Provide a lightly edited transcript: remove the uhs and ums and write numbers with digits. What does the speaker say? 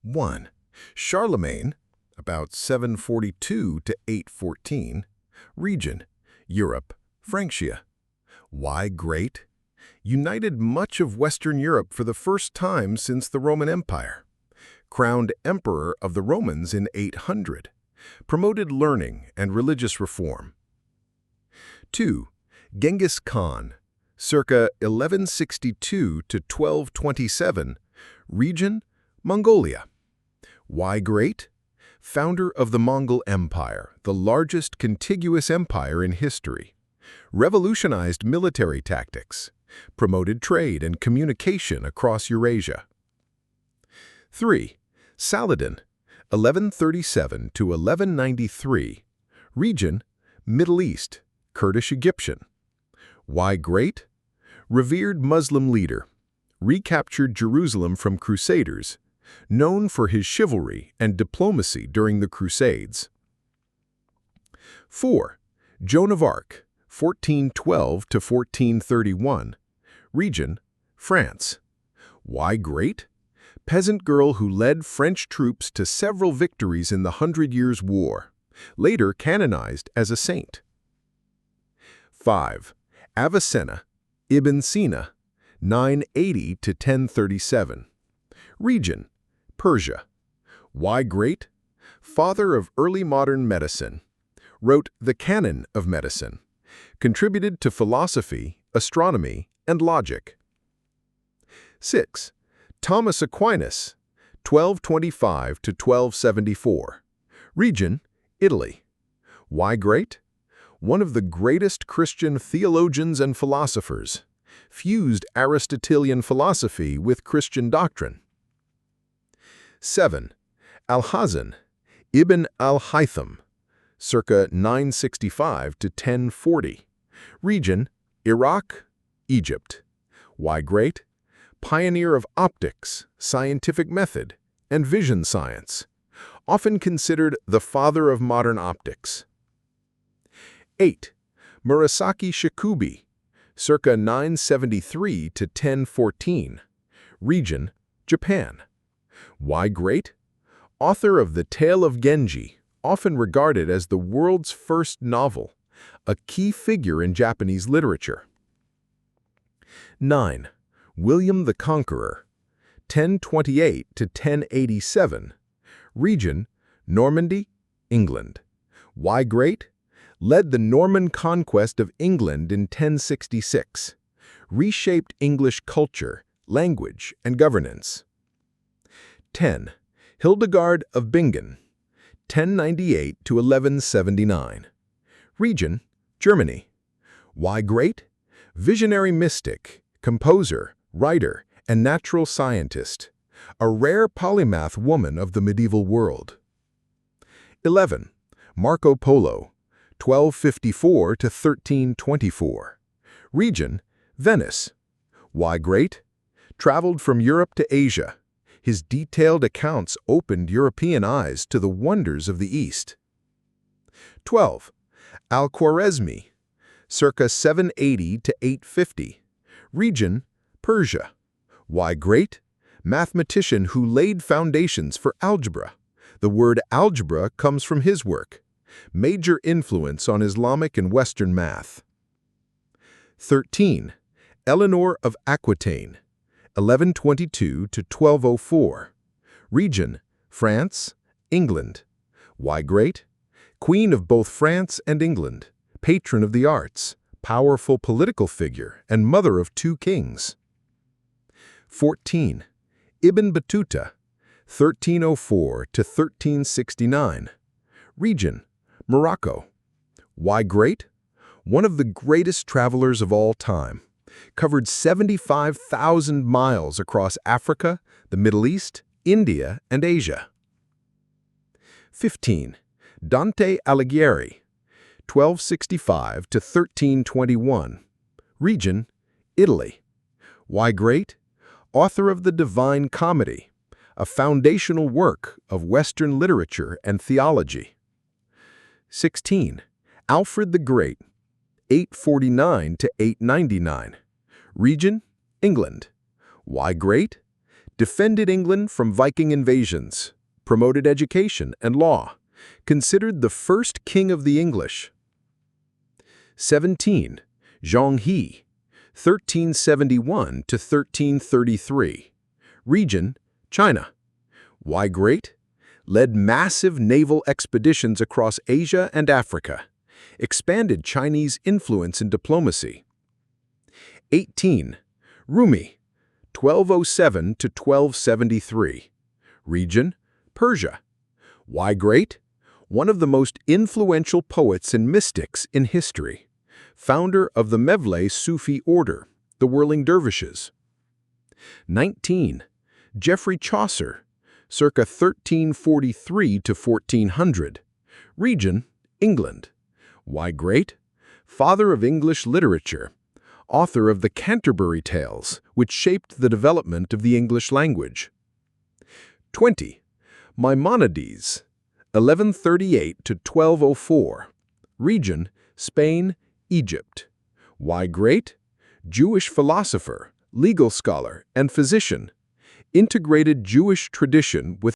1. Charlemagne, about 742 to 814. Region, Europe, Francia. Why great? United much of Western Europe for the first time since the Roman Empire. Crowned emperor of the Romans in 800. Promoted learning and religious reform. 2. Genghis Khan, circa 1162 to 1227. Region, Mongolia. Why great? Founder of the Mongol Empire, the largest contiguous empire in history. Revolutionized military tactics. Promoted trade and communication across Eurasia. 3. Saladin, 1137 to 1193. Region, Middle East, Kurdish Egyptian. Why great? Revered Muslim leader. Recaptured Jerusalem from Crusaders. Known for his chivalry and diplomacy during the Crusades. 4. Joan of Arc, 1412 to 1431. Region, France. Why great? Peasant girl who led French troops to several victories in the 100 Years' War, later canonized as a saint. 5. Avicenna, Ibn Sina, 980 to 1037. Region, Persia. Why great? Father of early modern medicine. Wrote the Canon of Medicine. Contributed to philosophy, astronomy, and logic. 6. Thomas Aquinas, 1225 to 1274. Region, Italy. Why great? One of the greatest Christian theologians and philosophers. Fused Aristotelian philosophy with Christian doctrine. 7. Al-Hazan, Ibn al-Haytham, circa 965 to 1040. Region, Iraq, Egypt. Why great? Pioneer of optics, scientific method, and vision science. Often considered the father of modern optics. 8. Murasaki Shikubi, circa 973 to 1014. Region, Japan. Why great? Author of The Tale of Genji, often regarded as the world's first novel, a key figure in Japanese literature. 9. William the Conqueror, 1028 to 1087. Region, Normandy, England. Why great? Led the Norman conquest of England in 1066. Reshaped English culture, language, and governance. 10. Hildegard of Bingen, 1098 to 1179. Region, Germany. Why great? Visionary mystic, composer, writer, and natural scientist. A rare polymath woman of the medieval world. 11. Marco Polo, 1254 to 1324. Region, Venice. Why great? Traveled from Europe to Asia. His detailed accounts opened European eyes to the wonders of the East. 12. Al-Khwarizmi, circa 780 to 850. Region, Persia. Why great? Mathematician who laid foundations for algebra. The word algebra comes from his work. Major influence on Islamic and Western math. 13. Eleanor of Aquitaine, 1122 to 1204. Region, France, England. Why great? Queen of both France and England, patron of the arts, powerful political figure, and mother of 2 kings. 14. Ibn Battuta, 1304 to 1369. Region, Morocco. Why great? One of the greatest travelers of all time. Covered 75,000 miles across Africa, the Middle East, India, and Asia. 15. Dante Alighieri, 1265 to 1321. Region, Italy. Why great? Author of the Divine Comedy, a foundational work of Western literature and theology. 16. Alfred the Great, 849 to 899. Region, England. Why great? Defended England from Viking invasions. Promoted education and law. Considered the first king of the English. 17. Zhang He, 1371 to 1333. Region, China. Why great? Led massive naval expeditions across Asia and Africa. Expanded Chinese influence in diplomacy. 18. Rumi, 1207 to 1273. Region, Persia. Why great? One of the most influential poets and mystics in history. Founder of the Mevle Sufi order, the Whirling Dervishes. 19. Geoffrey Chaucer, circa 1343 to 1400. Region, England. Why great? Father of English literature. Author of the Canterbury Tales, which shaped the development of the English language. 20. Maimonides, 1138 to 1204. Region, Spain, Egypt. Why great? Jewish philosopher, legal scholar, and physician. Integrated Jewish tradition with